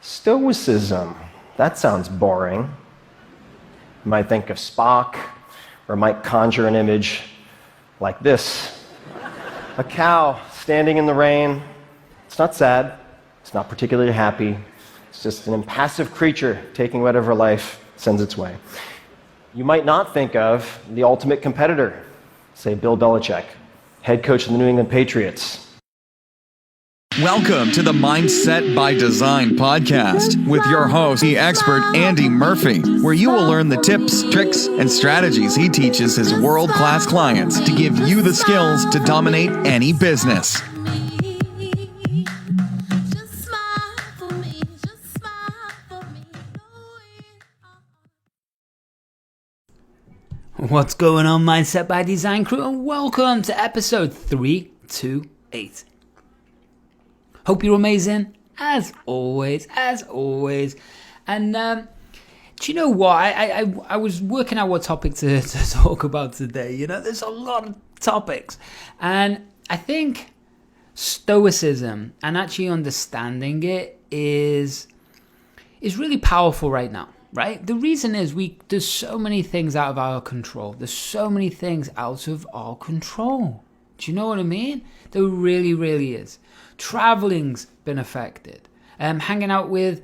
Stoicism. That sounds boring. You might think of Spock, or might conjure an image like this. A cow standing in the rain. It's not sad. It's not particularly happy. It's just an impassive creature taking whatever life sends its way. You might not think of the ultimate competitor, say Bill Belichick, head coach of the New England Patriots. Welcome to the Mindset by Design podcast with your host, the expert Andy Murphy, where you will learn the tips, tricks, and strategies he teaches his world-class clients to give you the skills to dominate any business. What's going on, Mindset by Design crew, and welcome to episode 328. Hope you're amazing, as always. And do you know what? I was working out what topic to talk about today. You know, there's a lot of topics. And I think Stoicism and actually understanding it is really powerful right now, right? The reason is there's so many things out of our control. There's so many things out of our control. Do you know what I mean? There really, really is. Traveling's been affected. Hanging out with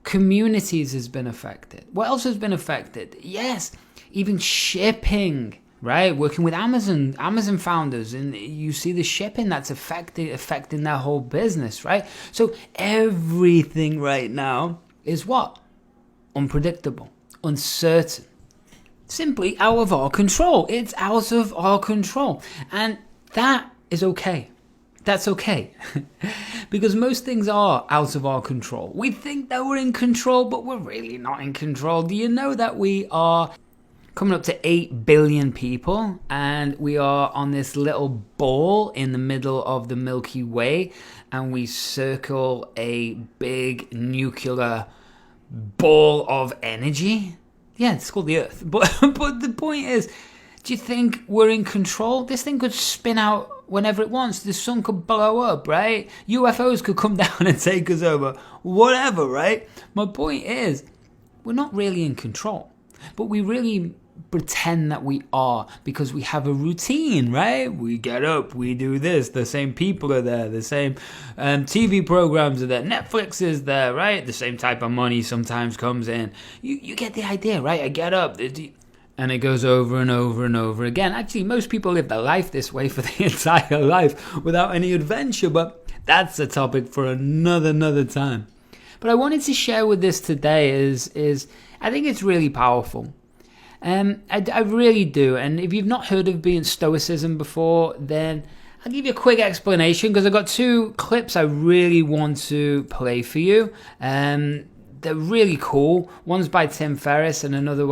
communities has been affected. What else has been affected? Yes, even shipping, right? Working with Amazon founders, and you see the shipping that's affecting their whole business, right? So everything right now is what? Unpredictable, uncertain, simply out of our control. It's out of our control. And that is okay. That's okay. Because most things are out of our control. We think that we're in control, but we're really not in control. Do you know that we are coming up to 8 billion people, and we are on this little ball in the middle of the Milky Way, and we circle a big nuclear ball of energy? Yeah, it's called the Earth. But the point is, do you think we're in control? This thing could spin out whenever it wants. The sun could blow up, right? UFOs could come down and take us over. Whatever, right? My point is, we're not really in control. But we really pretend that we are because we have a routine, right? We get up, we do this. The same people are there. The same TV programs are there. Netflix is there, right? The same type of money sometimes comes in. You get the idea, right? I get up. And it goes over and over and over again. Actually, most people live their life this way for the entire life without any adventure, but that's a topic for another time. But I wanted to share with this today is I think it's really powerful. I really do. And if you've not heard of being Stoicism before, then I'll give you a quick explanation because I've got 2 clips I really want to play for you. They're really cool. One's by Tim Ferris, and another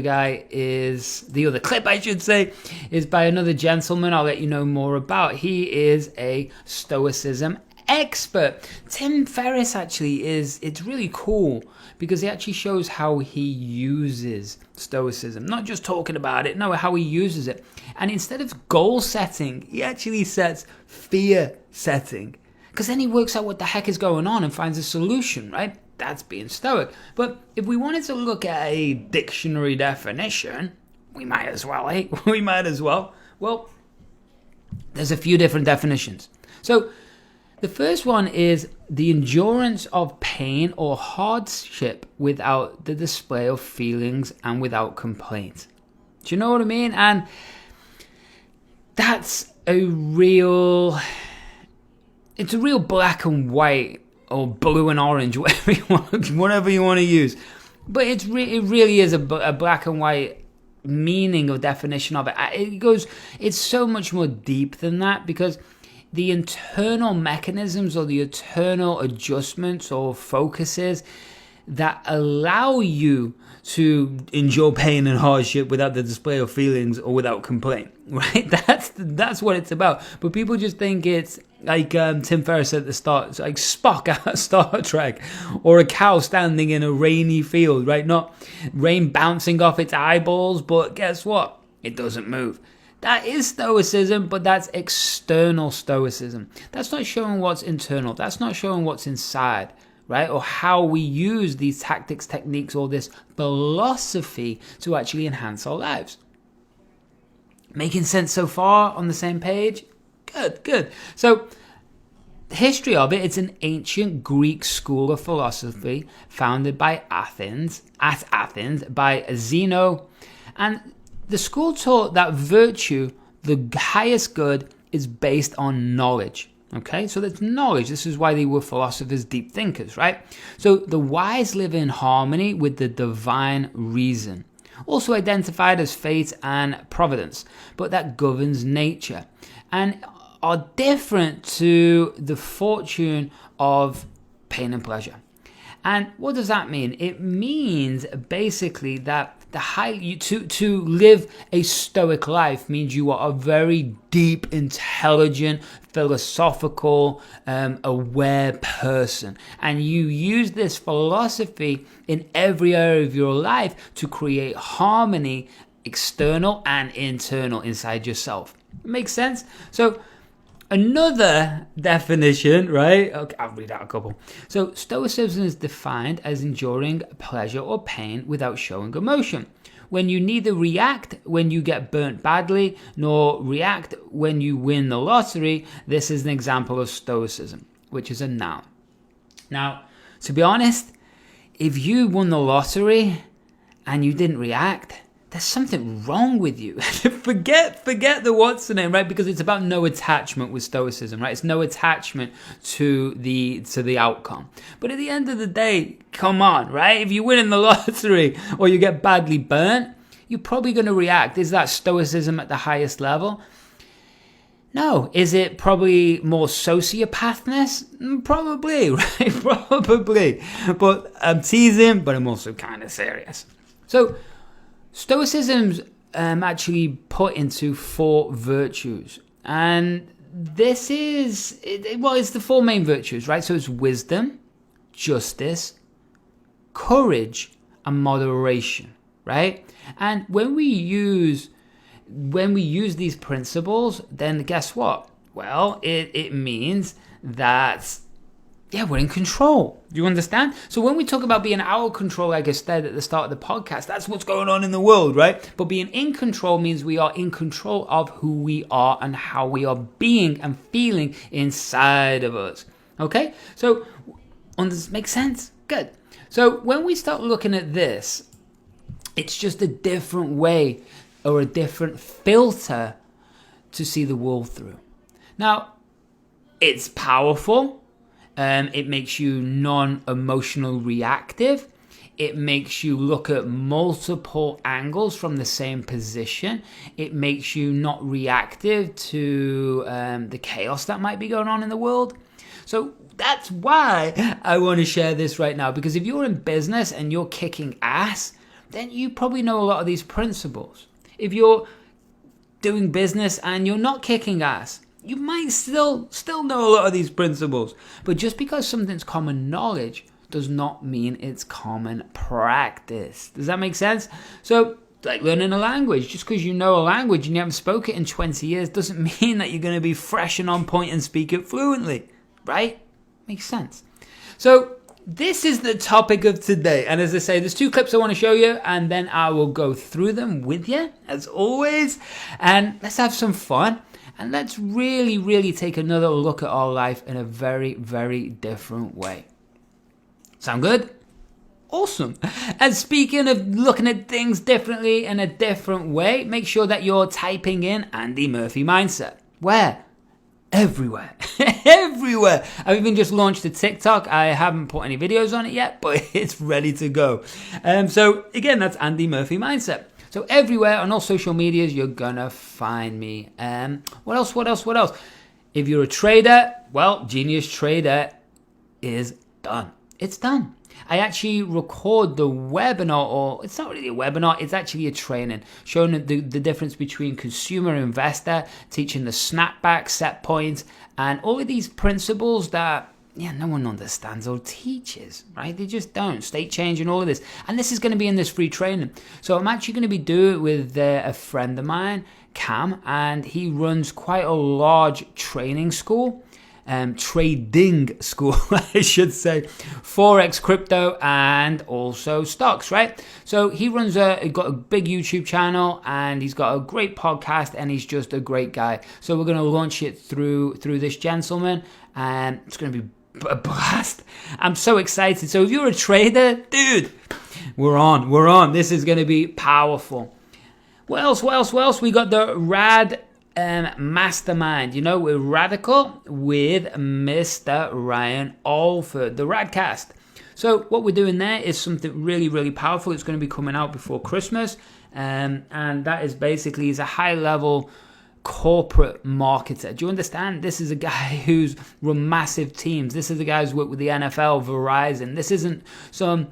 guy is, the other clip I should say, is by another gentleman I'll let you know more about. He is a Stoicism expert. Tim Ferris actually it's really cool because he actually shows how he uses Stoicism. Not just talking about it, no, how he uses it. And instead of goal setting, he actually sets fear setting. Because then he works out what the heck is going on and finds a solution, right? That's being stoic. But if we wanted to look at a dictionary definition, we might as well, eh? We might as well. Well, there's a few different definitions. So the first one is the endurance of pain or hardship without the display of feelings and without complaint. Do you know what I mean? And that's it's a real black and white or blue and orange, whatever you want to use. But it really is a black and white meaning or definition of it. It's so much more deep than that because the internal mechanisms or the internal adjustments or focuses that allow you to endure pain and hardship without the display of feelings or without complaint, right? That's what it's about. But people just think it's like Tim Ferris said at the start, it's like Spock at Star Trek, or a cow standing in a rainy field, right? Not rain bouncing off its eyeballs, but guess what? It doesn't move. That is Stoicism, but that's external Stoicism. That's not showing what's internal. That's not showing what's inside, right? Or how we use these tactics, techniques, or this philosophy to actually enhance our lives. Making sense so far? On the same page? Good. So, the history of it, it's an ancient Greek school of philosophy founded by Athens by Zeno. And the school taught that virtue, the highest good, is based on knowledge. Okay, so that's knowledge. This is why they were philosophers, deep thinkers, right? So the wise live in harmony with the divine reason, also identified as fate and providence, but that governs nature, and are different to the fortune of pain and pleasure. And what does that mean? It means basically that to live a stoic life means you are a very deep, intelligent, philosophical, aware person. And you use this philosophy in every area of your life to create harmony, external and internal, inside yourself. Makes sense? So, another definition, right? Okay, I'll read out a couple. So, Stoicism is defined as enduring pleasure or pain without showing emotion. When you neither react when you get burnt badly, nor react when you win the lottery, this is an example of Stoicism, which is a noun. Now, to be honest, if you won the lottery and you didn't react, there's something wrong with you. forget the what's the name, right? Because it's about no attachment with Stoicism, right? It's no attachment to the outcome. But at the end of the day, come on, right? If you win in the lottery or you get badly burnt, you're probably going to react. Is that Stoicism at the highest level? No. Is it probably more sociopathness? Probably, right? Probably. But I'm teasing, but I'm also kind of serious. So, Stoicism's actually put into 4 virtues, and this is, it's the 4 main virtues, right? So it's wisdom, justice, courage, and moderation, right? And when we use these principles, then guess what? Well, it means that we're in control. Do you understand? So when we talk about being out of control, like I said at the start of the podcast, that's what's going on in the world, right? But being in control means we are in control of who we are and how we are being and feeling inside of us. Okay? So, does this make sense? Good. So when we start looking at this, it's just a different way or a different filter to see the world through. Now, it's powerful. It makes you non-emotional reactive. It makes you look at multiple angles from the same position. It makes you not reactive to the chaos that might be going on in the world. So that's why I want to share this right now, because if you're in business and you're kicking ass, then you probably know a lot of these principles. If you're doing business and you're not kicking ass, you might still know a lot of these principles. But just because something's common knowledge does not mean it's common practice. Does that make sense? So, like learning a language. Just because you know a language and you haven't spoken it in 20 years doesn't mean that you're going to be fresh and on point and speak it fluently. Right? Makes sense. So, this is the topic of today. And as I say, there's 2 clips I want to show you, and then I will go through them with you, as always. And let's have some fun. And let's really, really take another look at our life in a very, very different way. Sound good? Awesome. And speaking of looking at things differently in a different way, make sure that you're typing in Andy Murphy Mindset. Where? Everywhere. Everywhere. I've even just launched a TikTok. I haven't put any videos on it yet, but it's ready to go. So again, that's Andy Murphy Mindset. So everywhere on all social medias, you're gonna find me. What else? If you're a trader, well, Genius Trader is done. It's done. I actually record the webinar, or it's not really a webinar, it's actually a training showing the difference between consumer and investor, teaching the snapback, set points, and all of these principles that no one understands or teaches, right? They just don't. State change and all of this. And this is going to be in this free training. So I'm actually going to be doing it with a friend of mine, Cam, and he runs quite a large training school. trading school, I should say, Forex, crypto, and also stocks, right? So he runs he got a big YouTube channel, and he's got a great podcast, and he's just a great guy. So we're going to launch it through this gentleman, and it's going to be a blast. I'm so excited. So if you're a trader, dude, we're on. This is going to be powerful. What else? We got the Rad Mastermind. We're radical with Mr. Ryan Alford, the Radcast. So what we're doing there is something really, really powerful. It's going to be coming out before Christmas, and that is basically he's a high-level corporate marketer. Do you understand? This is a guy who's run massive teams. This is a guy who's worked with the NFL, Verizon. This isn't some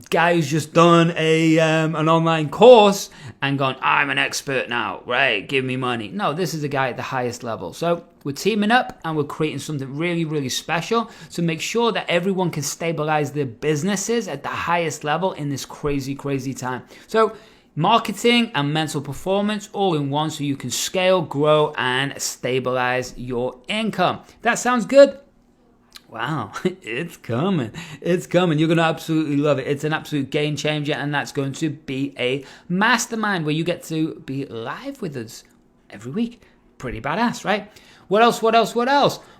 guy who's just done an online course and gone, I'm an expert now, right? Give me money. No, this is a guy at the highest level. So we're teaming up and we're creating something really, really special to make sure that everyone can stabilize their businesses at the highest level in this crazy, crazy time. So marketing and mental performance all in one, so you can scale, grow, and stabilize your income. That sounds good? Wow, it's coming. You're going to absolutely love it. It's an absolute game changer, and that's going to be a mastermind where you get to be live with us every week. Pretty badass, right? What else?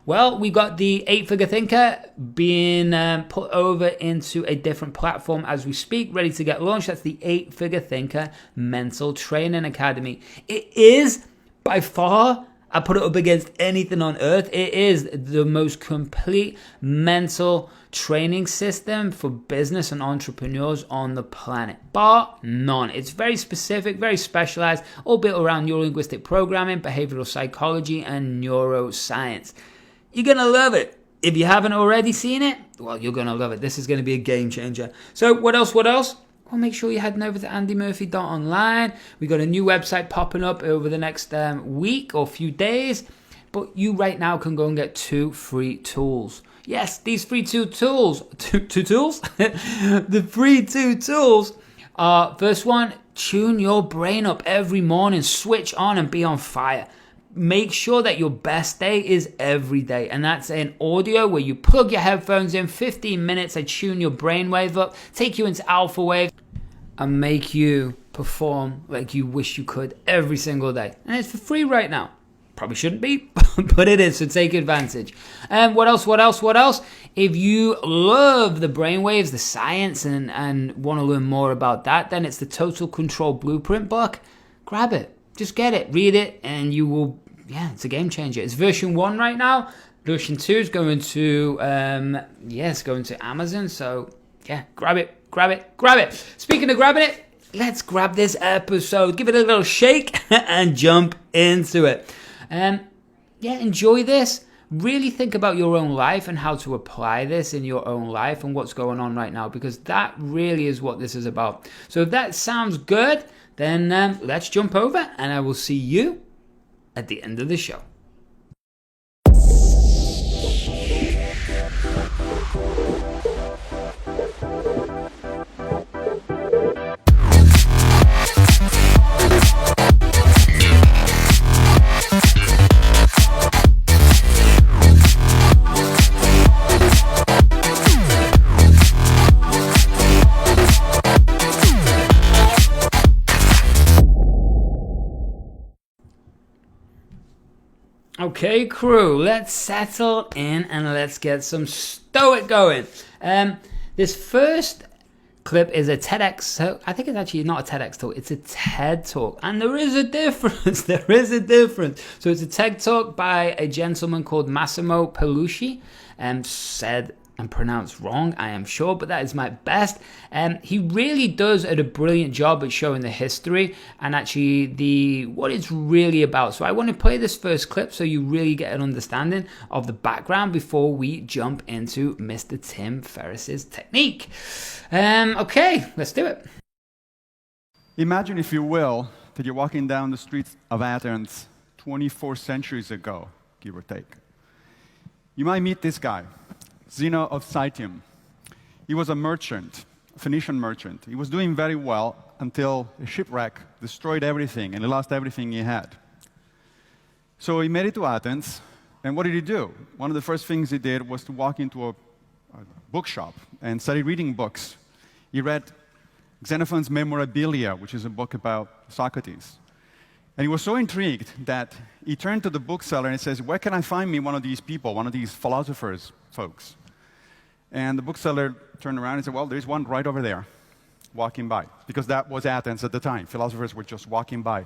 Well, we got the 8-Figure Thinker being put over into a different platform as we speak, ready to get launched. That's the 8-Figure Thinker Mental Training Academy. It is by far, I put it up against anything on earth, it is the most complete mental training system for business and entrepreneurs on the planet, bar none. It's very specific, very specialized, all built around neuro-linguistic programming, behavioral psychology, and neuroscience. You're going to love it. If you haven't already seen it, well, you're going to love it. This is going to be a game changer. So what else? Well, make sure you're heading over to andymurphy.online. We got a new website popping up over the next week or few days. But you right now can go and get 2 free tools. Yes, these free 2 tools. Two tools? The free 2 tools are, first one, tune your brain up every morning. Switch on and be on fire. Make sure that your best day is every day. And that's an audio where you plug your headphones in, 15 minutes, I tune your brainwave up, take you into alpha wave, and make you perform like you wish you could every single day. And it's for free right now. Probably shouldn't be, but it is, so take advantage. And what else? If you love the brainwaves, the science, and want to learn more about that, then it's the Total Control Blueprint book. Grab it. Just get it, read it, and you will, it's a game changer. It's version 1 right now. Version 2 is going to, going to Amazon. So, grab it. Speaking of grabbing it, let's grab this episode. Give it a little shake and jump into it. Enjoy this. Really think about your own life and how to apply this in your own life and what's going on right now, because that really is what this is about. So if that sounds good, then let's jump over and I will see you at the end of the show. Okay, crew, let's settle in and let's get some Stoic going. This first clip is a TEDx, so I think it's actually not a TEDx talk, it's a TED talk. And there is a difference, So it's a TED talk by a gentleman called Massimo Pelushi, said and pronounced wrong, I am sure, but that is my best. He really does a brilliant job at showing the history and actually what it's really about. So I want to play this first clip so you really get an understanding of the background before we jump into Mr. Tim Ferriss's technique. Okay, let's do it. Imagine, if you will, that you're walking down the streets of Athens 24 centuries ago, give or take. You might meet this guy, Zeno of Citium. He was a merchant, a Phoenician merchant. He was doing very well until a shipwreck destroyed everything, and he lost everything he had. So he made it to Athens, And what did he do? One of the first things he did was to walk into a bookshop and started reading books. He read Xenophon's Memorabilia, which is a book about Socrates. And he was so intrigued that he turned to the bookseller and says, where can I find me one of these people, one of these philosophers folks? And the bookseller turned around and said, well, there's one right over there, walking by. Because that was Athens at the time. Philosophers were just walking by.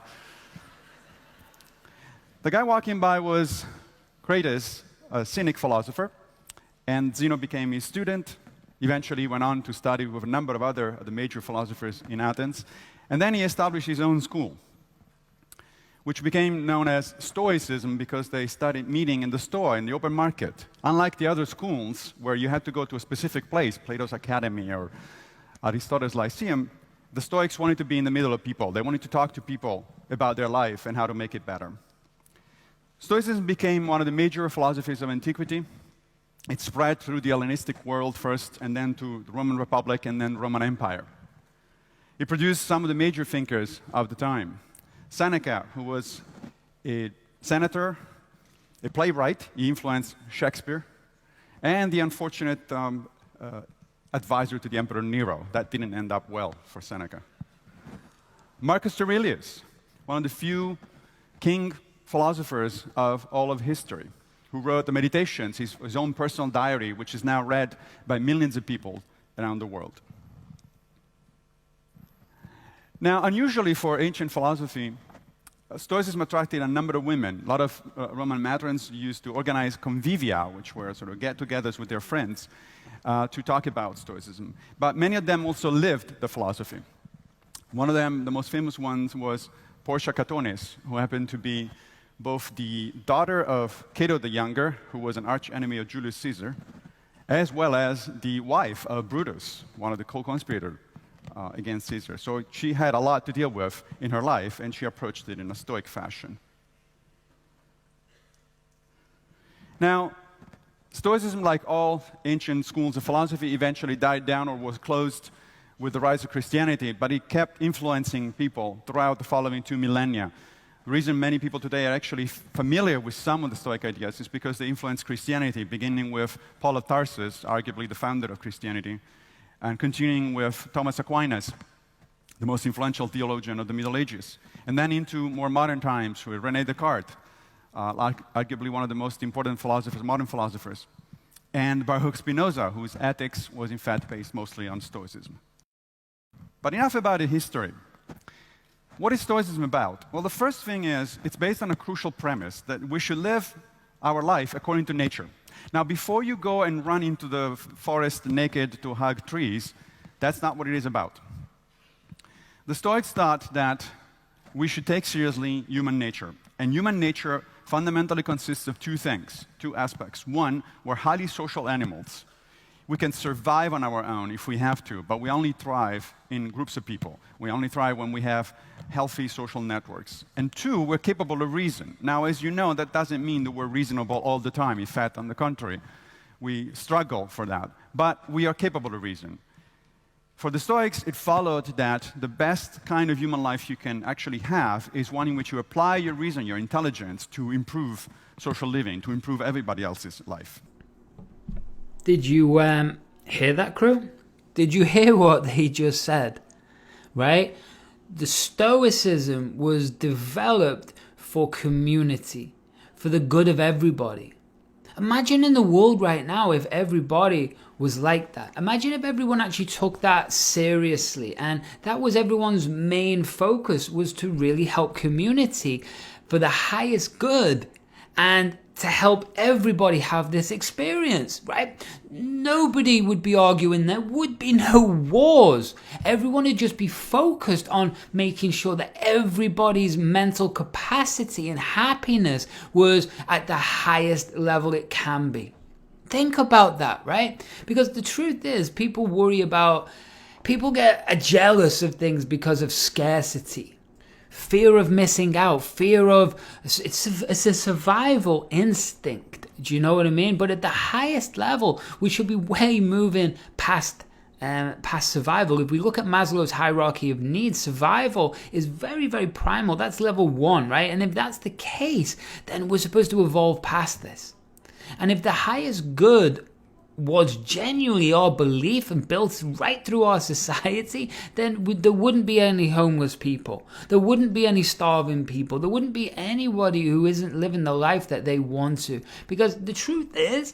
The guy walking by was Crates, a Cynic philosopher, and Zeno became his student. Eventually went on to study with a number of other the major philosophers in Athens. And then he established his own school, which became known as Stoicism because they started meeting in the store, in the open market. Unlike the other schools, where you had to go to a specific place, Plato's Academy or Aristotle's Lyceum, the Stoics wanted to be in the middle of people. They wanted to talk to people about their life and how to make it better. Stoicism became one of the major philosophies of antiquity. It spread through the Hellenistic world first, and then to the Roman Republic, and then Roman Empire. It produced some of the major thinkers of the time. Seneca, who was a senator, a playwright, he influenced Shakespeare, and the unfortunate advisor to the Emperor Nero. That didn't end up well for Seneca. Marcus Aurelius, one of the few king philosophers of all of history, who wrote the Meditations, his own personal diary, which is now read by millions of people around the world. Now, unusually for ancient philosophy, Stoicism attracted a number of women. A lot of Roman matrons used to organize convivia, which were sort of get-togethers with their friends, to talk about Stoicism. But many of them also lived the philosophy. One of them, the most famous ones, was Portia Catonis, who happened to be both the daughter of Cato the Younger, who was an arch-enemy of Julius Caesar, as well as the wife of Brutus, one of the co-conspirators against Caesar. So she had a lot to deal with in her life, and she approached it in a Stoic fashion. Now, Stoicism, like all ancient schools of philosophy, eventually died down or was closed with the rise of Christianity, but it kept influencing people throughout the following 2 millennia. The reason many people today are actually familiar with some of the Stoic ideas is because they influenced Christianity, beginning with Paul of Tarsus, arguably the founder of Christianity, and continuing with Thomas Aquinas, the most influential theologian of the Middle Ages, and then into more modern times with René Descartes, arguably one of the most important philosophers, modern philosophers, and Baruch Spinoza, whose ethics was in fact based mostly on Stoicism. But enough about the history. What is Stoicism about? Well, the first thing is, it's based on a crucial premise that we should live our life according to nature. Now, before you go and run into the forest naked to hug trees, that's not what it is about. The Stoics thought that we should take seriously human nature. And human nature fundamentally consists of two things, two aspects. One, we're highly social animals. We can survive on our own if we have to, but we only thrive in groups of people. We only thrive when we have healthy social networks. And two, we're capable of reason. Now, as you know, that doesn't mean that we're reasonable all the time. In fact, on the contrary, we struggle for that. But we are capable of reason. For the Stoics, it followed that the best kind of human life you can actually have is one in which you apply your reason, your intelligence, to improve social living, to improve everybody else's life. Did you hear that, crew? Did you hear what he just said? Right? The Stoicism was developed for community, for the good of everybody. Imagine in the world right now if everybody was like that. Imagine if everyone actually took that seriously, and that was everyone's main focus, was to really help community for the highest good and to help everybody have this experience, right? Nobody would be arguing. There would be no wars. Everyone would just be focused on making sure that everybody's mental capacity and happiness was at the highest level it can be. Think about that, right? Because the truth is, people get jealous of things because of scarcity. Fear of missing out, it's a survival instinct. Do you know what I mean? But at the highest level, we should be way moving past past survival. If we look at Maslow's hierarchy of needs, survival is very, very primal. That's level 1, right? And if that's the case, then we're supposed to evolve past this. And if the highest good was genuinely our belief and built right through our society, then there wouldn't be any homeless people. There wouldn't be any starving people. There wouldn't be anybody who isn't living the life that they want to. Because the truth is,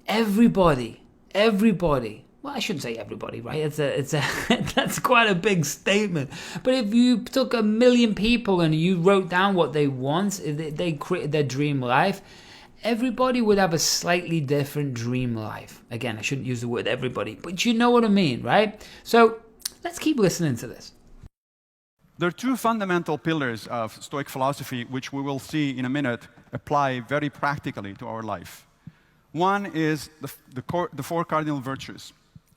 everybody, well, I shouldn't say everybody, right? That's quite a big statement. But if you took 1 million people and you wrote down what they want, they created their dream life, everybody would have a slightly different dream life. Again, I shouldn't use the word everybody, but you know what I mean, right? So let's keep listening to this. There are two fundamental pillars of Stoic philosophy, which we will see in a minute apply very practically to our life. One is the 4 cardinal virtues: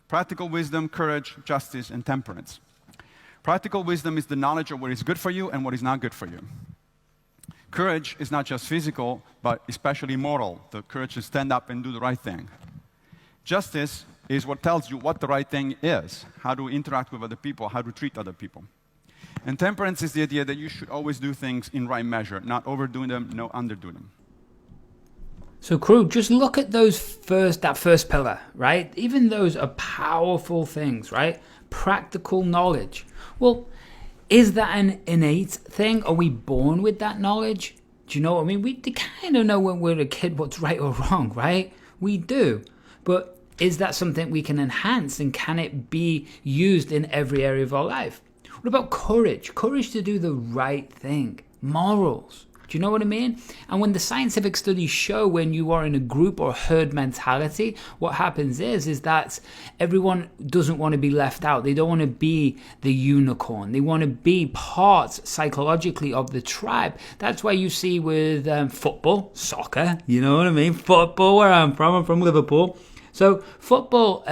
practical wisdom, courage, justice, and temperance. Practical wisdom is the knowledge of what is good for you and what is not good for you. Courage is not just physical, but especially moral, the courage to stand up and do the right thing. Justice is what tells you what the right thing is, how to interact with other people, how to treat other people. And temperance is the idea that you should always do things in right measure, not overdoing them, no underdo them. So crew, just look at that first pillar, right? Even those are powerful things, right? Practical knowledge. Well, is that an innate thing? Are we born with that knowledge? Do you know what I mean? We kind of know when we're a kid what's right or wrong, right? We do. But is that something we can enhance, and can it be used in every area of our life? What about courage? Courage to do the right thing. Morals. Do you know what I mean? And when the scientific studies show when you are in a group or herd mentality, what happens is that everyone doesn't want to be left out. They don't want to be the unicorn. They want to be part psychologically of the tribe. That's why you see with football, soccer, you know what I mean? Football, where I'm from Liverpool. So football,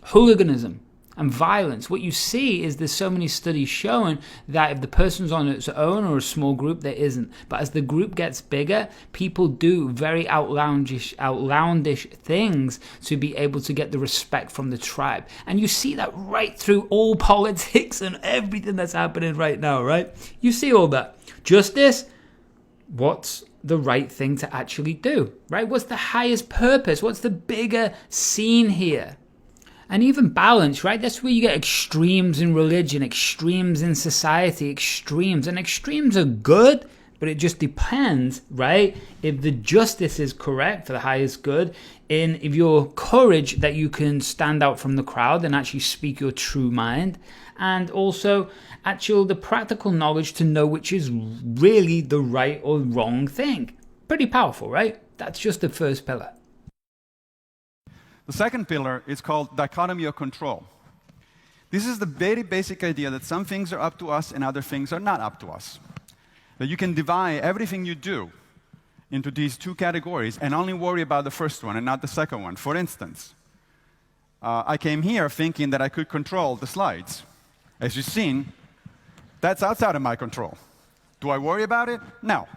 hooliganism and violence, what you see is there's so many studies showing that if the person's on its own or a small group, there isn't. But as the group gets bigger, people do very outlandish things to be able to get the respect from the tribe. And you see that right through all politics and everything that's happening right now, right? You see all that. Justice, what's the right thing to actually do, right? What's the highest purpose? What's the bigger scene here? And even balance, right? That's where you get extremes in religion, extremes in society, extremes. And extremes are good, but it just depends, right? If the justice is correct for the highest good, if your courage that you can stand out from the crowd and actually speak your true mind, and also the practical knowledge to know which is really the right or wrong thing. Pretty powerful, right? That's just the first pillar. The second pillar is called dichotomy of control. This is the very basic idea that some things are up to us and other things are not up to us. That you can divide everything you do into these two categories and only worry about the first one and not the second one. For instance, I came here thinking that I could control the slides. As you've seen, that's outside of my control. Do I worry about it? No.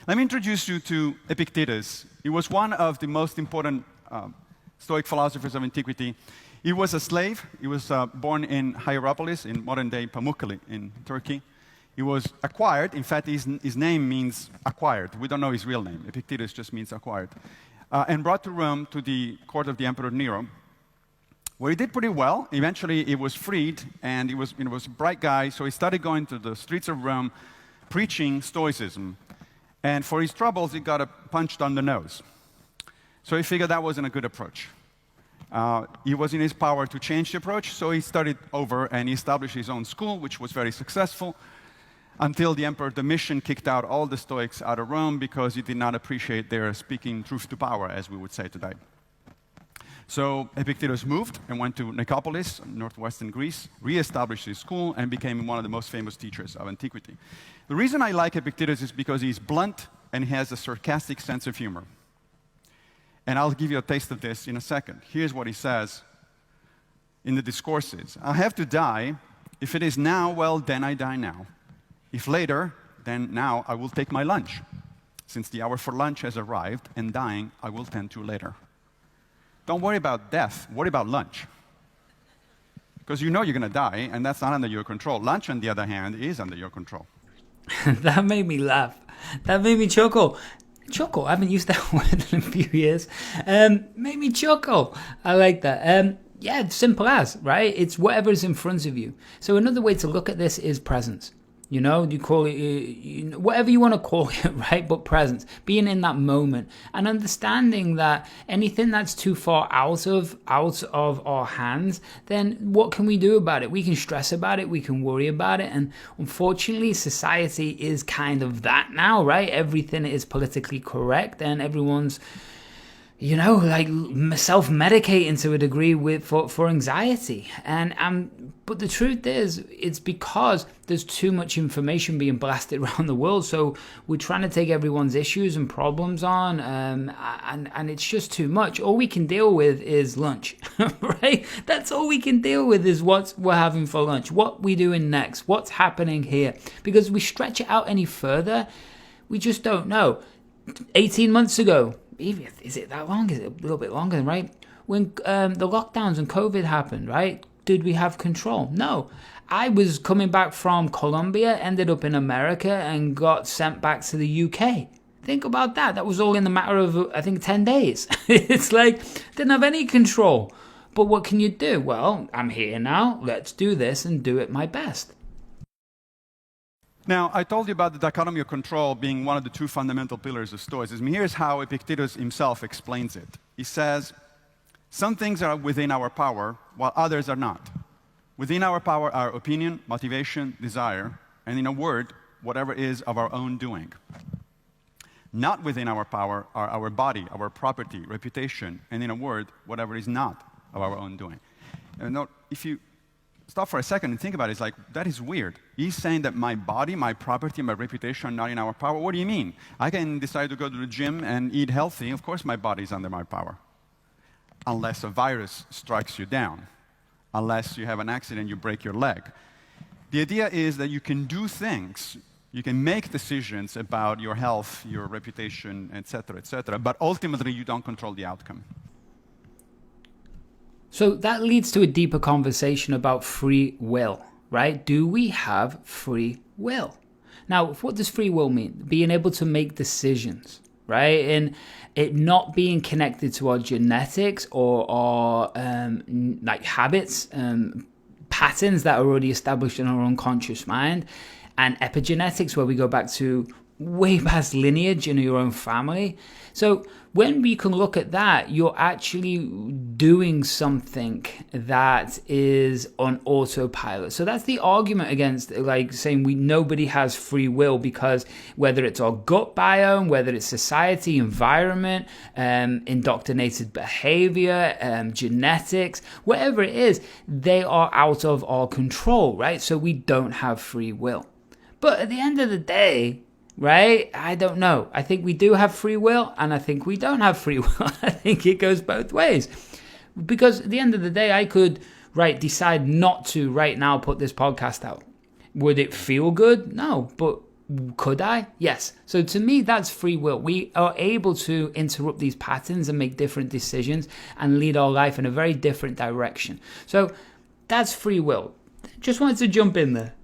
Let me introduce you to Epictetus. He was one of the most important Stoic philosophers of antiquity. He was a slave. He was born in Hierapolis, in modern-day Pamukkale in Turkey. He was acquired. In fact, his name means acquired. We don't know his real name. Epictetus just means acquired. And brought to Rome to the court of the Emperor Nero, where he did pretty well. Eventually, he was freed, and he was a bright guy, so he started going to the streets of Rome, preaching Stoicism. And for his troubles, he got punched on the nose. So he figured that wasn't a good approach. It was in his power to change the approach, so he started over and he established his own school, which was very successful, until the Emperor Domitian kicked out all the Stoics out of Rome because he did not appreciate their speaking truth to power, as we would say today. So Epictetus moved and went to Nicopolis, northwestern Greece, re-established his school, and became one of the most famous teachers of antiquity. The reason I like Epictetus is because he's blunt and he has a sarcastic sense of humor. And I'll give you a taste of this in a second. Here's what he says in the Discourses. I have to die. If it is now, well, then I die now. If later, then now I will take my lunch, since the hour for lunch has arrived, and dying I will tend to later. don't worry about death, worry about lunch. Because you know you're going to die, and that's not under your control. Lunch, on the other hand, is under your control. That made me laugh. That made me chuckle. Chuckle? I haven't used that word in a few years. Made me chuckle. I like that. Yeah, it's simple as, right? It's whatever is in front of you. So another way to look at this is presence. You know, you call it whatever you want to call it, right? But presence, being in that moment and understanding that anything that's too far out of our hands, then what can we do about it? We can stress about it, we can worry about it, and unfortunately, society is kind of that now, right? Everything is politically correct, and everyone's, you know, like self-medicating to a degree for anxiety. But the truth is, it's because there's too much information being blasted around the world. So we're trying to take everyone's issues and problems on, and it's just too much. All we can deal with is lunch, right? That's all we can deal with is what we're having for lunch, what we're doing next, what's happening here. Because we stretch it out any further, we just don't know. 18 months ago, is it that long? Is it a little bit longer, right? When the lockdowns and COVID happened, right? Did we have control? No. I was coming back from Colombia, ended up in America, and got sent back to the UK. Think about that. That was all in the matter of, I think, 10 days. It's like, didn't have any control. But what can you do? Well, I'm here now. Let's do this and do it my best. Now, I told you about the dichotomy of control being one of the two fundamental pillars of Stoicism. Here's how Epictetus himself explains it. He says, some things are within our power, while others are not. Within our power are opinion, motivation, desire, and in a word, whatever is of our own doing. Not within our power are our body, our property, reputation, and in a word, whatever is not of our own doing. And now, if you stop for a second and think about it, it's like, that is weird. He's saying that my body, my property, my reputation are not in our power. What do you mean? I can decide to go to the gym and eat healthy. Of course my body is under my power. Unless a virus strikes you down. Unless you have an accident, you break your leg. The idea is that you can do things, you can make decisions about your health, your reputation, etc., but ultimately you don't control the outcome. So that leads to a deeper conversation about free will, right? Do we have free will? Now, what does free will mean? Being able to make decisions, right? And it not being connected to our genetics or our like habits, patterns that are already established in our unconscious mind, and epigenetics, where we go back to way past lineage in your own family. So when we can look at that, you're actually doing something that is on autopilot. So that's the argument against like saying nobody has free will, because whether it's our gut biome, whether it's society, environment, indoctrinated behavior, genetics, whatever it is, they are out of our control, right? So we don't have free will. But at the end of the day, right? I don't know. I think we do have free will, and I think we don't have free will. I think it goes both ways. Because at the end of the day, I could, decide not to right now put this podcast out. Would it feel good? No. But could I? Yes. So to me, that's free will. We are able to interrupt these patterns and make different decisions and lead our life in a very different direction. So that's free will. Just wanted to jump in there.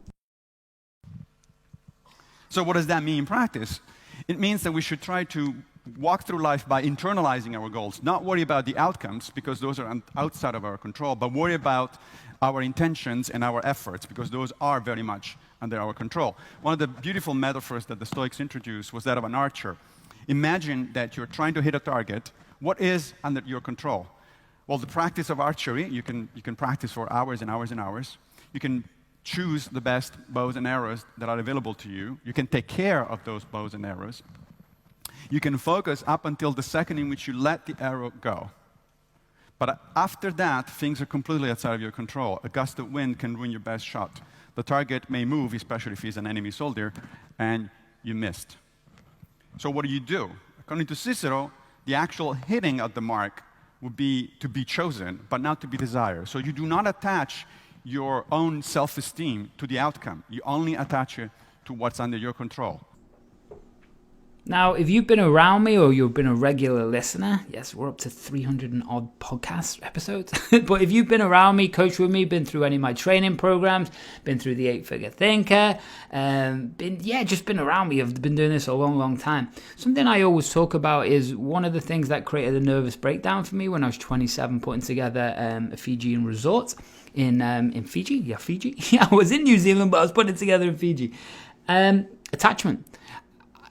So what does that mean in practice? It means that we should try to walk through life by internalizing our goals, not worry about the outcomes, because those are outside of our control, but worry about our intentions and our efforts, because those are very much under our control. One of the beautiful metaphors that the Stoics introduced was that of an archer. Imagine that you're trying to hit a target. What is under your control? Well, the practice of archery, you can practice for hours and hours and hours. You can choose the best bows and arrows that are available to you. You can take care of those bows and arrows. You can focus up until the second in which you let the arrow go. But after that, things are completely outside of your control. A gust of wind can ruin your best shot. The target may move, especially if he's an enemy soldier, and you missed. So what do? According to Cicero, the actual hitting of the mark would be to be chosen, but not to be desired. So you do not attach your own self-esteem to the outcome. You only attach it to what's under your control. Now, if you've been around me or you've been a regular listener, yes, we're up to 300 and odd podcast episodes. But if you've been around me, coached with me, been through any of my training programs, been through the 8-Figure Thinker, just been around me. I've been doing this a long, long time. Something I always talk about is one of the things that created a nervous breakdown for me when I was 27, putting together a Fijian resort in Fiji. Yeah, Fiji. Yeah, I was in New Zealand, but I was putting it together in Fiji. Attachment.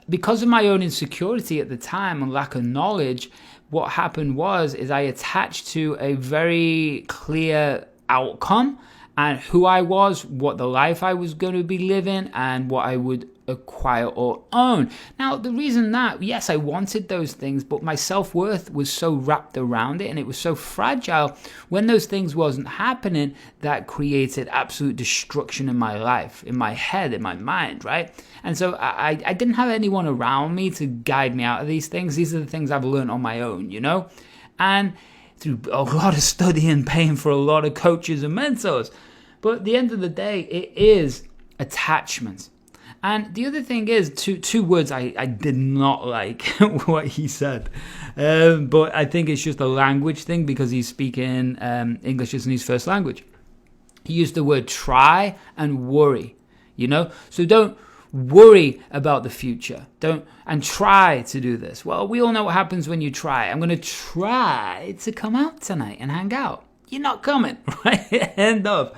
Because of my own insecurity at the time and lack of knowledge, what happened is I attached to a very clear outcome and who I was, what the life I was going to be living, and what I would acquire or own. Now, the reason that, yes, I wanted those things, but my self-worth was so wrapped around it and it was so fragile. When those things wasn't happening, that created absolute destruction in my life, in my head, in my mind, right? And so I didn't have anyone around me to guide me out of these things. These are the things I've learned on my own, you know? And through a lot of studying, paying for a lot of coaches and mentors. But at the end of the day, it is attachment. And the other thing is, two words I did not like what he said. But I think it's just a language thing because he's speaking English isn't his first language. He used the word try and worry, you know? So don't worry about the future. And try to do this. Well, we all know what happens when you try. I'm going to try to come out tonight and hang out. You're not coming, right? End of.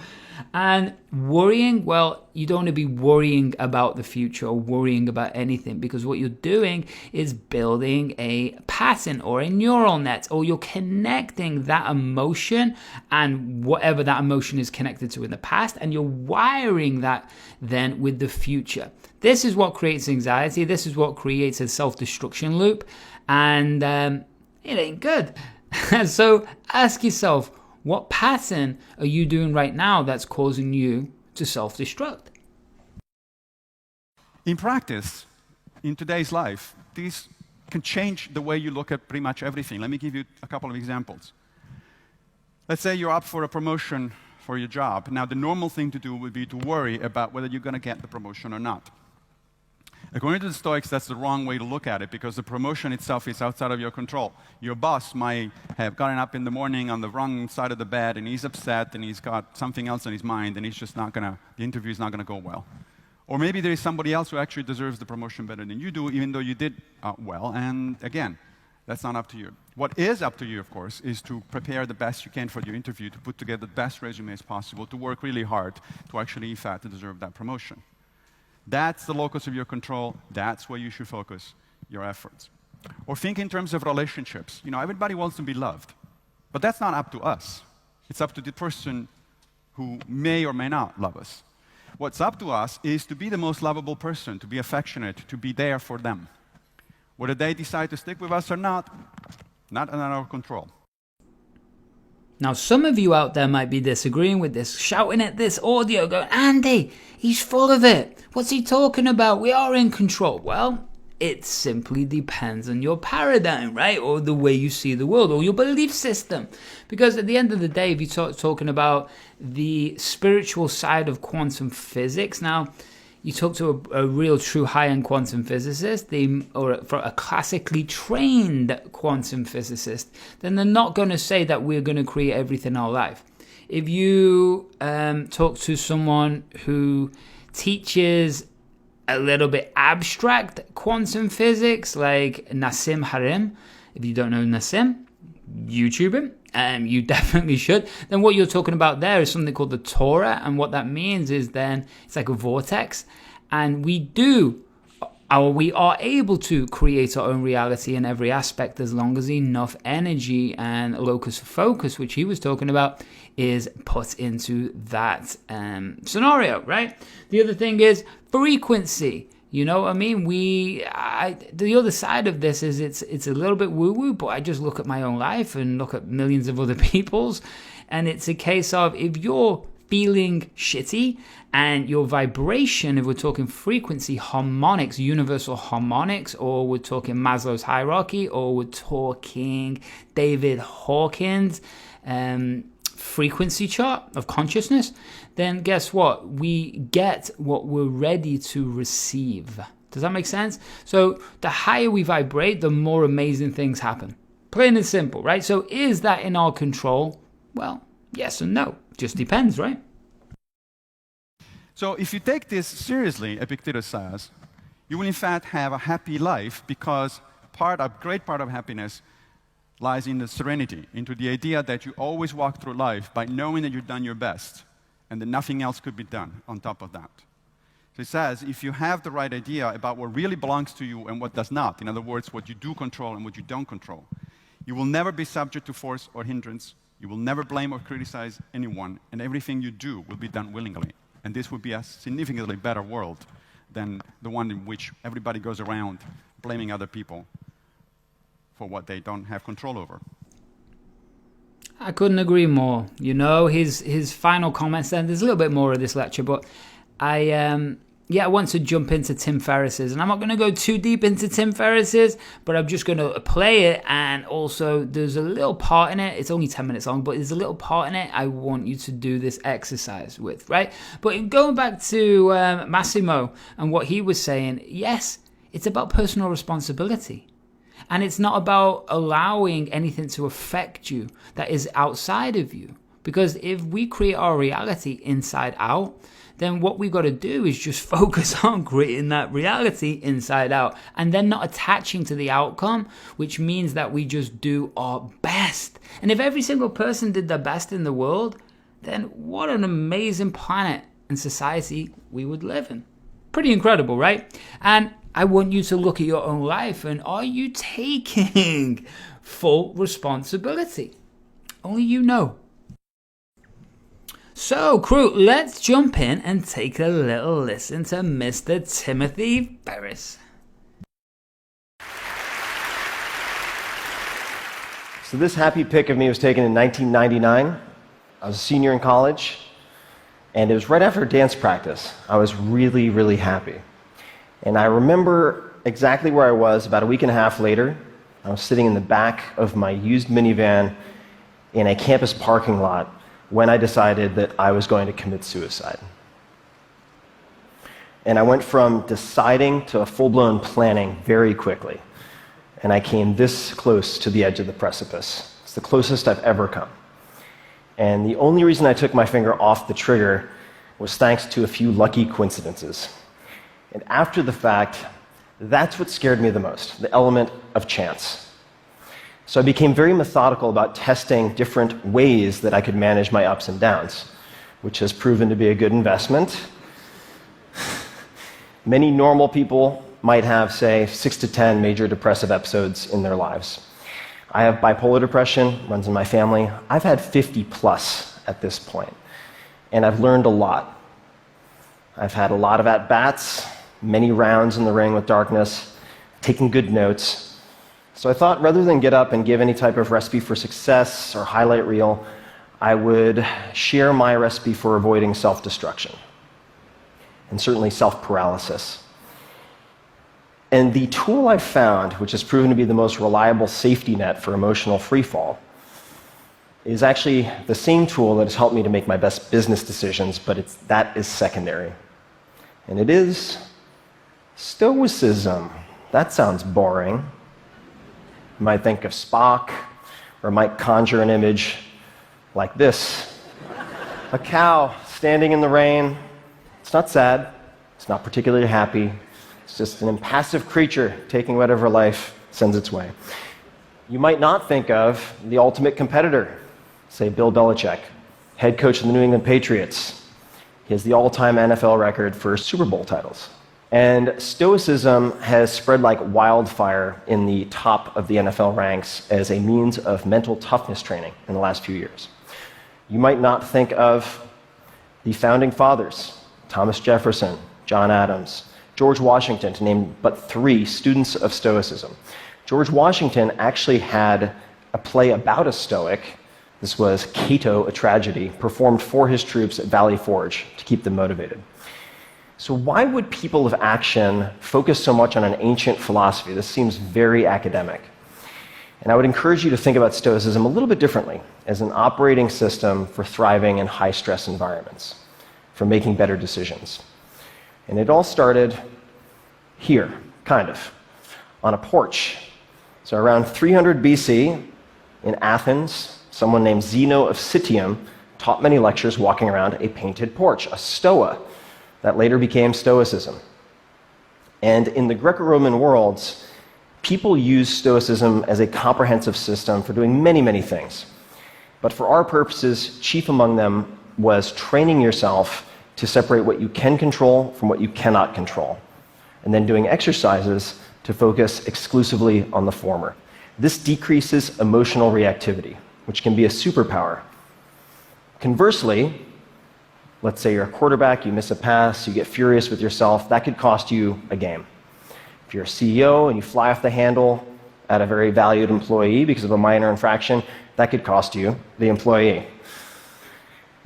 And worrying, well, you don't want to be worrying about the future or worrying about anything, because what you're doing is building a pattern or a neural net, or you're connecting that emotion and whatever that emotion is connected to in the past, and you're wiring that then with the future. This is what creates anxiety. This is what creates a self-destruction loop, and it ain't good. So ask yourself, what pattern are you doing right now that's causing you to self-destruct? In practice, in today's life, these can change the way you look at pretty much everything. Let me give you a couple of examples. Let's say you're up for a promotion for your job. Now, the normal thing to do would be to worry about whether you're going to get the promotion or not. According to the Stoics, that's the wrong way to look at it, because the promotion itself is outside of your control. Your boss might have gotten up in the morning on the wrong side of the bed, and he's upset, and he's got something else on his mind, and he's just not going to, the interview is not going to go well. Or maybe there is somebody else who actually deserves the promotion better than you do, even though you did well, and again, that's not up to you. What is up to you, of course, is to prepare the best you can for your interview, to put together the best resume as possible, to work really hard to actually, in fact, to deserve that promotion. That's the locus of your control. That's where you should focus your efforts. Or think in terms of relationships. You know, everybody wants to be loved, but that's not up to us. It's up to the person who may or may not love us. What's up to us is to be the most lovable person, to be affectionate, to be there for them. Whether they decide to stick with us or not under our control. Now, some of you out there might be disagreeing with this, shouting at this audio, going, Andy, he's full of it. What's he talking about? We are in control. Well, it simply depends on your paradigm, right? Or the way you see the world, or your belief system. Because at the end of the day, if you start talking about the spiritual side of quantum physics, now, you talk to a real true high-end quantum physicist, or a classically trained quantum physicist, then they're not going to say that we're going to create everything in our life. If you talk to someone who teaches a little bit abstract quantum physics, like Nassim Harim, if you don't know Nassim, YouTube him. You definitely should. Then what you're talking about there is something called the Torah, and what that means is then it's like a vortex, and we are able to create our own reality in every aspect as long as enough energy and locus of focus, which he was talking about, is put into that scenario, right? The other thing is frequency. You know what I mean? The other side of this is it's a little bit woo-woo, but I just look at my own life and look at millions of other people's, and it's a case of if you're feeling shitty and your vibration, if we're talking frequency, harmonics, universal harmonics, or we're talking Maslow's hierarchy, or we're talking David Hawkins' frequency chart of consciousness, then guess what? We get what we're ready to receive. Does that make sense? So the higher we vibrate, the more amazing things happen. Plain and simple, right? So is that in our control? Well, yes and no. Just depends, right? So if you take this seriously, Epictetus says, you will in fact have a happy life because a great part of happiness lies in the serenity, into the idea that you always walk through life by knowing that you've done your best and that nothing else could be done on top of that. So it says, if you have the right idea about what really belongs to you and what does not, in other words, what you do control and what you don't control, you will never be subject to force or hindrance, you will never blame or criticize anyone, and everything you do will be done willingly. And this would be a significantly better world than the one in which everybody goes around blaming other people for what they don't have control over. I couldn't agree more. You know, his final comments then, there's a little bit more of this lecture, but I want to jump into Tim Ferriss's, and I'm not going to go too deep into Tim Ferriss's, but I'm just going to play it, and also there's a little part in it, it's only 10 minutes long, but there's a little part in it I want you to do this exercise with, right? But going back to Massimo and what he was saying, yes, it's about personal responsibility. And it's not about allowing anything to affect you that is outside of you. Because if we create our reality inside out, then what we got to do is just focus on creating that reality inside out and then not attaching to the outcome, which means that we just do our best. And if every single person did their best in the world, then what an amazing planet and society we would live in. Pretty incredible, right? And I want you to look at your own life, and are you taking full responsibility? Only you know. So, crew, let's jump in and take a little listen to Mr. Timothy Ferris. So this happy pic of me was taken in 1999. I was a senior in college, and it was right after dance practice. I was really, really happy. And I remember exactly where I was about a week and a half later. I was sitting in the back of my used minivan in a campus parking lot when I decided that I was going to commit suicide. And I went from deciding to full-blown planning very quickly. And I came this close to the edge of the precipice. It's the closest I've ever come. And the only reason I took my finger off the trigger was thanks to a few lucky coincidences. And after the fact, that's what scared me the most, the element of chance. So I became very methodical about testing different ways that I could manage my ups and downs, which has proven to be a good investment. Many normal people might have, say, 6 to 10 major depressive episodes in their lives. I have bipolar depression, runs in my family. I've had 50 plus at this point, and I've learned a lot. I've had a lot of at-bats, many rounds in the ring with darkness, taken good notes. So I thought rather than get up and give any type of recipe for success or highlight reel, I would share my recipe for avoiding self-destruction and certainly self-paralysis. And the tool I've found, which has proven to be the most reliable safety net for emotional freefall, is actually the same tool that has helped me to make my best business decisions, but that is secondary. And it is Stoicism. That sounds boring. You might think of Spock, or might conjure an image like this. A cow standing in the rain. It's not sad. It's not particularly happy. It's just an impassive creature taking whatever life sends its way. You might not think of the ultimate competitor, say Bill Belichick, head coach of the New England Patriots. He has the all-time NFL record for Super Bowl titles. And Stoicism has spread like wildfire in the top of the NFL ranks as a means of mental toughness training in the last few years. You might not think of the founding fathers, Thomas Jefferson, John Adams, George Washington, to name but 3 students of Stoicism. George Washington actually had a play about a Stoic. This was Cato, a Tragedy, performed for his troops at Valley Forge to keep them motivated. So why would people of action focus so much on an ancient philosophy? This seems very academic. And I would encourage you to think about Stoicism a little bit differently, as an operating system for thriving in high-stress environments, for making better decisions. And it all started here, kind of, on a porch. So around 300 BC, in Athens, someone named Zeno of Citium taught many lectures walking around a painted porch, a stoa, that later became Stoicism. And in the Greco-Roman worlds, people used Stoicism as a comprehensive system for doing many, many things. But for our purposes, chief among them was training yourself to separate what you can control from what you cannot control, and then doing exercises to focus exclusively on the former. This decreases emotional reactivity, which can be a superpower. Conversely, let's say you're a quarterback, you miss a pass, you get furious with yourself, that could cost you a game. If you're a CEO and you fly off the handle at a very valued employee because of a minor infraction, that could cost you, the employee.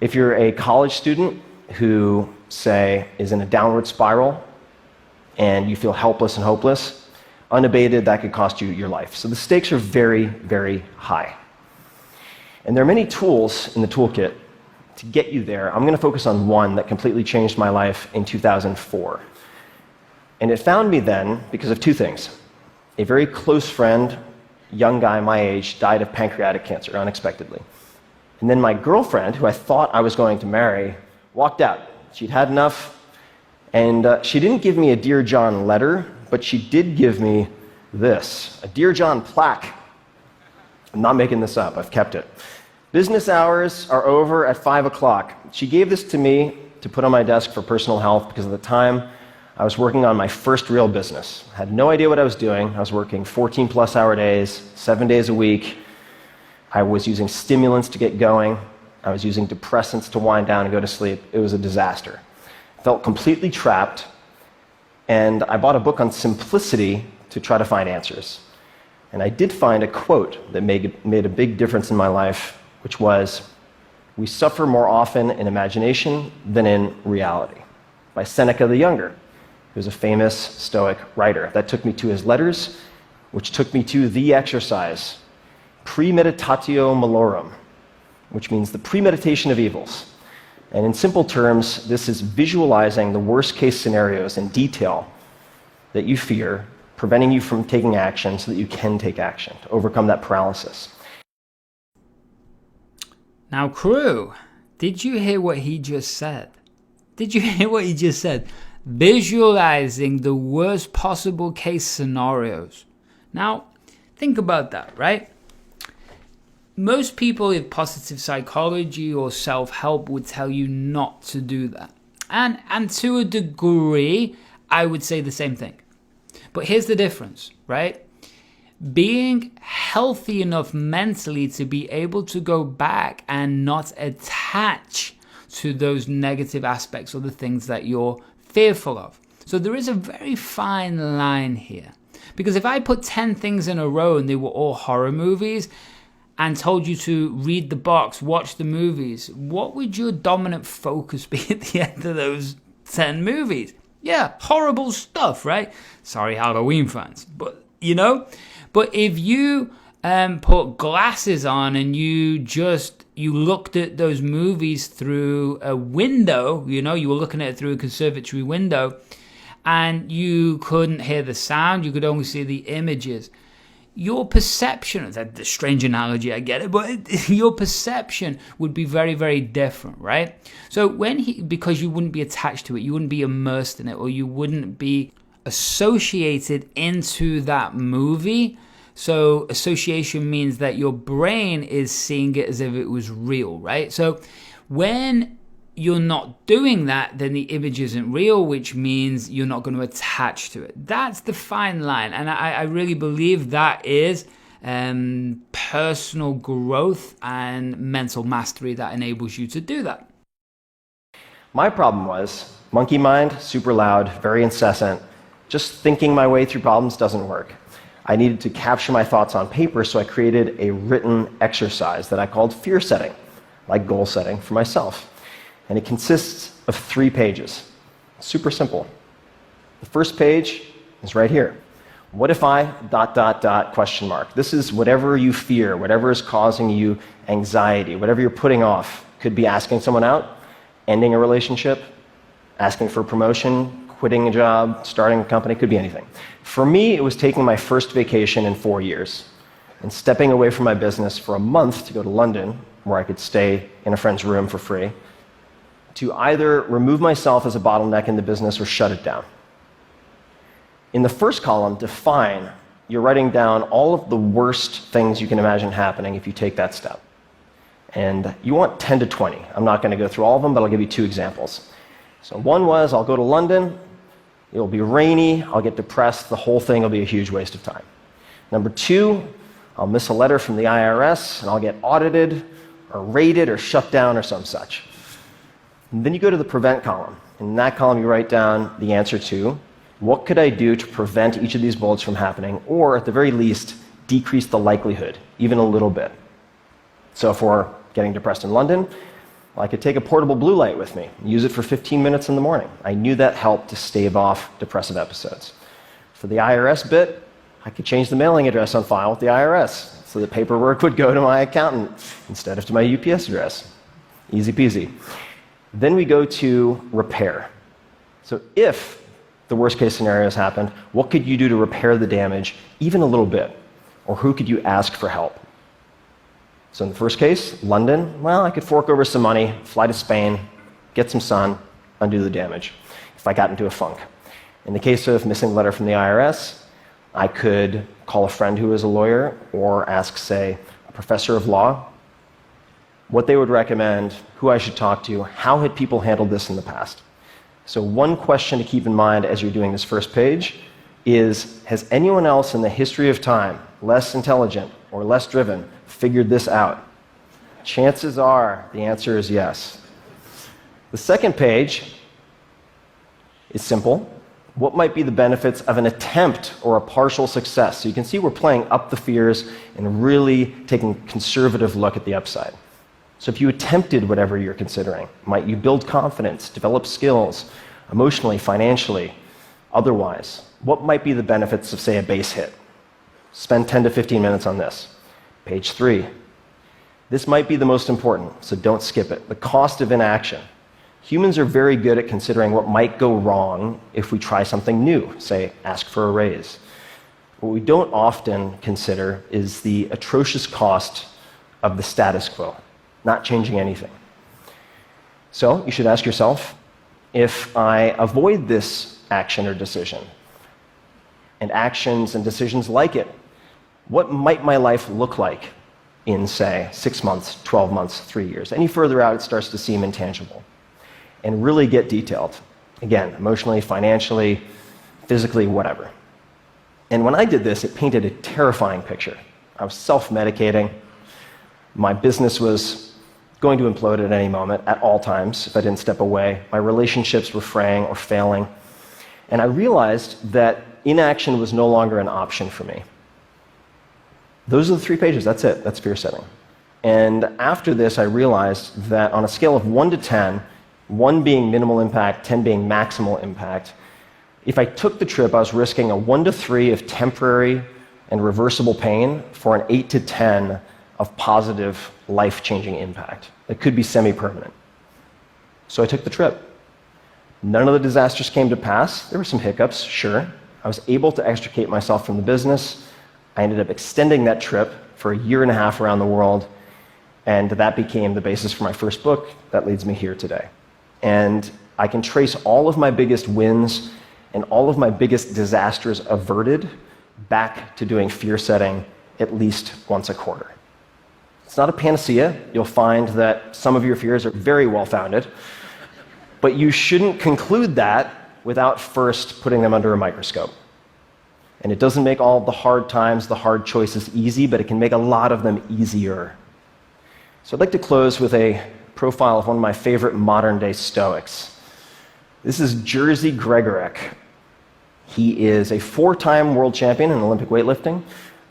If you're a college student who, say, is in a downward spiral and you feel helpless and hopeless, unabated, that could cost you your life. So the stakes are very, very high. And there are many tools in the toolkit to get you there. I'm going to focus on one that completely changed my life in 2004. And it found me then because of two things. A very close friend, young guy my age, died of pancreatic cancer unexpectedly. And then my girlfriend, who I thought I was going to marry, walked out. She'd had enough, and she didn't give me a Dear John letter, but she did give me this, a Dear John plaque. I'm not making this up, I've kept it. Business hours are over at 5 o'clock. She gave this to me to put on my desk for personal health because at the time I was working on my first real business. I had no idea what I was doing. I was working 14-plus hour days, 7 days a week. I was using stimulants to get going. I was using depressants to wind down and go to sleep. It was a disaster. I felt completely trapped, and I bought a book on simplicity to try to find answers. And I did find a quote that made a big difference in my life, which was, "We suffer more often in imagination than in reality," by Seneca the Younger, who's a famous Stoic writer. That took me to his letters, which took me to the exercise, premeditatio malorum, which means the premeditation of evils. And in simple terms, this is visualizing the worst-case scenarios in detail that you fear, preventing you from taking action so that you can take action to overcome that paralysis. Now, crew, did you hear what he just said? Did you hear what he just said? Visualizing the worst possible case scenarios. Now, think about that, right? Most people in positive psychology or self-help would tell you not to do that. And to a degree, I would say the same thing. But here's the difference, right? Being healthy enough mentally to be able to go back and not attach to those negative aspects or the things that you're fearful of. So there is a very fine line here. Because if I put 10 things in a row and they were all horror movies and told you to read the box, watch the movies, what would your dominant focus be at the end of those 10 movies? Yeah, horrible stuff, right? Sorry, Halloween fans. But, But if you put glasses on and you looked at those movies through a window, you were looking at it through a conservatory window, and you couldn't hear the sound, you could only see the images. Your perception, that's a strange analogy, I get it, but your perception would be very, very different, right? So because you wouldn't be attached to it, you wouldn't be immersed in it, or you wouldn't be associated into that movie. So association means that your brain is seeing it as if it was real, right? So when you're not doing that, then the image isn't real, which means you're not going to attach to it. That's the fine line. And I really believe that is personal growth and mental mastery that enables you to do that. My problem was monkey mind, super loud, very incessant. Just thinking my way through problems doesn't work. I needed to capture my thoughts on paper, so I created a written exercise that I called fear setting, like goal setting for myself. And it consists of 3 pages. Super simple. The first page is right here. What if I ... question mark. This is whatever you fear, whatever is causing you anxiety, whatever you're putting off. Could be asking someone out, ending a relationship, asking for promotion, quitting a job, starting a company, could be anything. For me, it was taking my first vacation in 4 years and stepping away from my business for a month to go to London, where I could stay in a friend's room for free, to either remove myself as a bottleneck in the business or shut it down. In the first column, define, you're writing down all of the worst things you can imagine happening if you take that step. And you want 10 to 20. I'm not going to go through all of them, but I'll give you 2 examples. So one was, I'll go to London, it'll be rainy, I'll get depressed, the whole thing will be a huge waste of time. Number 2, I'll miss a letter from the IRS, and I'll get audited, or raided, or shut down, or some such. And then you go to the prevent column. In that column, you write down the answer to, what could I do to prevent each of these bullets from happening, or at the very least, decrease the likelihood, even a little bit. So if we're getting depressed in London, well, I could take a portable blue light with me, use it for 15 minutes in the morning. I knew that helped to stave off depressive episodes. For the IRS bit, I could change the mailing address on file with the IRS, so the paperwork would go to my accountant instead of to my UPS address. Easy peasy. Then we go to repair. So if the worst case scenarios happened, what could you do to repair the damage even a little bit? Or who could you ask for help? So in the first case, London, well, I could fork over some money, fly to Spain, get some sun, undo the damage if I got into a funk. In the case of missing a letter from the IRS, I could call a friend who is a lawyer or ask, say, a professor of law what they would recommend, who I should talk to, how had people handled this in the past. So one question to keep in mind as you're doing this first page is, has anyone else in the history of time, less intelligent or less driven, figured this out? Chances are the answer is yes. The second page is simple. What might be the benefits of an attempt or a partial success? So you can see we're playing up the fears and really taking a conservative look at the upside. So if you attempted whatever you're considering, might you build confidence, develop skills, emotionally, financially, otherwise? What might be the benefits of, say, a base hit? Spend 10 to 15 minutes on this. Page 3. This might be the most important, so don't skip it. The cost of inaction. Humans are very good at considering what might go wrong if we try something new, say, ask for a raise. What we don't often consider is the atrocious cost of the status quo, not changing anything. So you should ask yourself, if I avoid this action or decision, and actions and decisions like it, what might my life look like in, say, 6 months, 12 months, 3 years? Any further out, it starts to seem intangible. And really get detailed. Again, emotionally, financially, physically, whatever. And when I did this, it painted a terrifying picture. I was self-medicating. My business was going to implode at any moment, at all times, if I didn't step away. My relationships were fraying or failing. And I realized that inaction was no longer an option for me. Those are the 3 pages. That's it. That's fear setting. And after this, I realized that on a scale of 1 to 10, 1 being minimal impact, 10 being maximal impact, if I took the trip, I was risking a 1 to 3 of temporary and reversible pain for an 8 to 10 of positive, life-changing impact. It could be semi-permanent. So I took the trip. None of the disasters came to pass. There were some hiccups, sure. I was able to extricate myself from the business. I ended up extending that trip for a 1.5 years around the world, and that became the basis for my first book that leads me here today. And I can trace all of my biggest wins and all of my biggest disasters averted back to doing fear setting at least once a quarter. It's not a panacea. You'll find that some of your fears are very well-founded, but you shouldn't conclude that without first putting them under a microscope. And it doesn't make all the hard times, the hard choices easy, but it can make a lot of them easier. So I'd like to close with a profile of one of my favorite modern-day Stoics. This is Jerzy Gregorek. He is a 4-time world champion in Olympic weightlifting,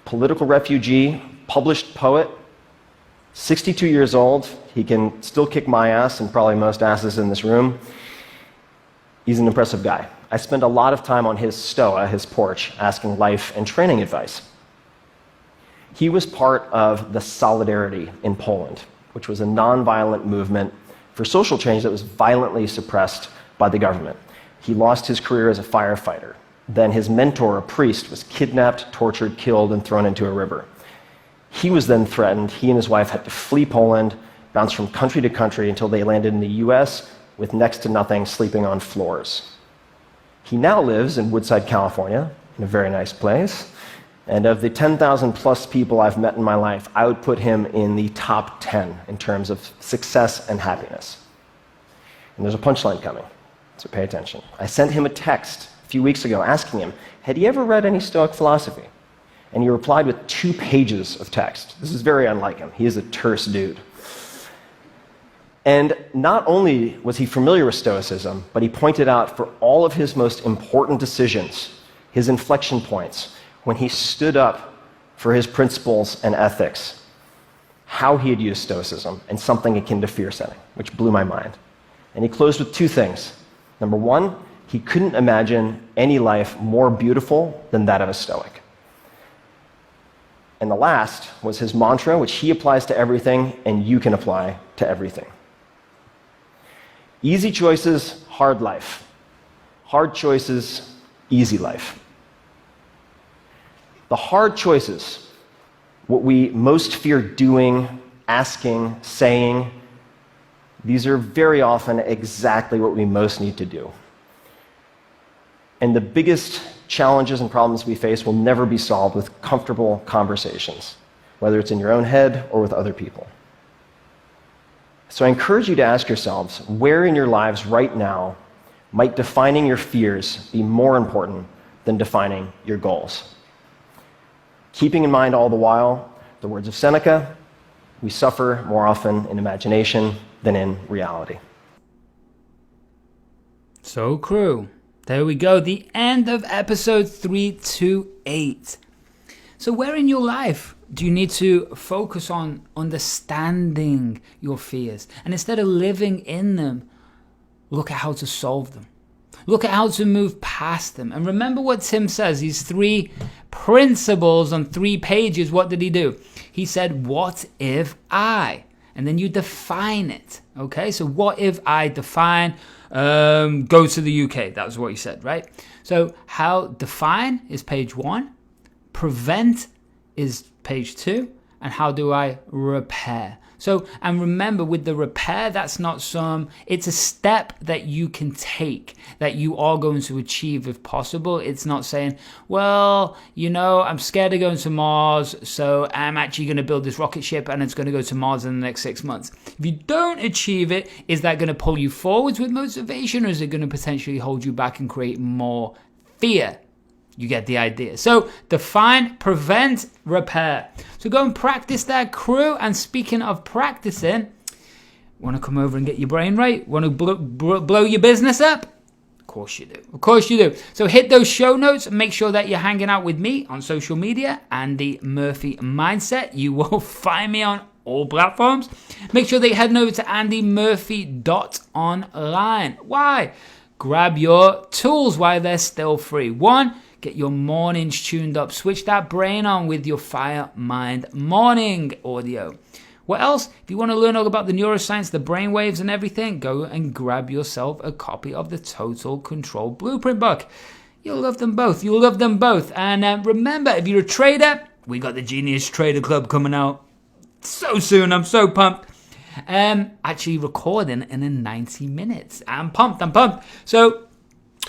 political refugee, published poet, 62 years old. He can still kick my ass and probably most asses in this room. He's an impressive guy. I spend a lot of time on his stoa, his porch, asking life and training advice. He was part of the Solidarity in Poland, which was a nonviolent movement for social change that was violently suppressed by the government. He lost his career as a firefighter. Then his mentor, a priest, was kidnapped, tortured, killed, and thrown into a river. He was then threatened. He and his wife had to flee Poland, bounce from country to country until they landed in the US with next to nothing, sleeping on floors. He now lives in Woodside, California, in a very nice place. And of the 10,000 plus people I've met in my life, I would put him in the top 10 in terms of success and happiness. And there's a punchline coming, so pay attention. I sent him a text a few weeks ago asking him, had he ever read any Stoic philosophy? And he replied with 2 pages of text. This is very unlike him. He is a terse dude. And not only was he familiar with Stoicism, but he pointed out for all of his most important decisions, his inflection points, when he stood up for his principles and ethics, how he had used Stoicism and something akin to fear setting, which blew my mind. And he closed with 2 things. Number 1, he couldn't imagine any life more beautiful than that of a Stoic. And the last was his mantra, which he applies to everything, and you can apply to everything. Easy choices, hard life. Hard choices, easy life. The hard choices, what we most fear doing, asking, saying, these are very often exactly what we most need to do. And the biggest challenges and problems we face will never be solved with comfortable conversations, whether it's in your own head or with other people. So I encourage you to ask yourselves, where in your lives right now might defining your fears be more important than defining your goals? Keeping in mind all the while the words of Seneca, we suffer more often in imagination than in reality. So true. There we go, the end of episode 328. So where in your life do you need to focus on understanding your fears? And instead of living in them, look at how to solve them. Look at how to move past them. And remember what Tim says, these 3 principles on 3 pages. What did he do? He said, what if I? And then you define it. Okay, so what if I define, go to the UK? That was what he said, right? So how define is page 1. Prevent is page 2. And how do I repair? So, and remember with the repair, that's not it's a step that you can take, that you are going to achieve if possible. It's not saying, well, I'm scared of going to Mars, so I'm actually going to build this rocket ship and it's going to go to Mars in the next 6 months. If you don't achieve it, is that going to pull you forwards with motivation, or is it going to potentially hold you back and create more fear? You get the idea. So define, prevent, repair. So go and practice that, crew. And speaking of practicing, want to come over and get your brain right? Want to blow your business up? Of course you do. Of course you do. So hit those show notes and make sure that you're hanging out with me on social media, Andy Murphy Mindset. You will find me on all platforms. Make sure that you're heading over to andymurphy.online. Why? Grab your tools while they're still free. 1, get your mornings tuned up. Switch that brain on with your Fire Mind Morning audio. What else? If you want to learn all about the neuroscience, the brainwaves and everything, go and grab yourself a copy of the Total Control Blueprint book. You'll love them both. You'll love them both. And remember, if you're a trader, we got the Genius Trader Club coming out so soon. I'm so pumped. Actually recording in 90 minutes. I'm pumped. So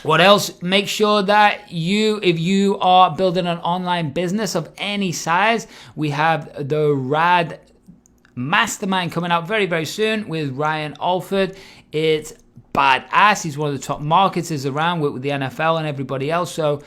what else? Make sure that if you are building an online business of any size, we have the Rad Mastermind coming out very, very soon with Ryan Alford. It's badass. He's one of the top marketers around with the NFL and everybody else. So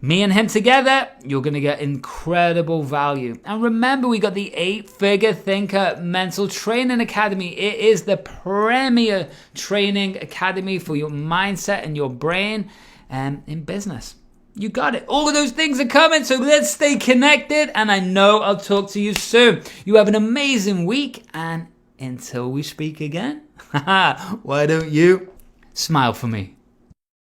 me and him together, you're going to get incredible value. And remember, we got the 8-Figure Thinker Mental Training Academy. It is the premier training academy for your mindset and your brain in business. You got it. All of those things are coming, so let's stay connected. And I know I'll talk to you soon. You have an amazing week. And until we speak again, why don't you smile for me?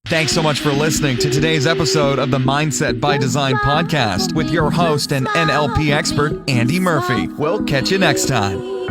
Thanks so much for listening to today's episode of the Mindset by Design podcast with your host and NLP expert, Andy Murphy. We'll catch you next time.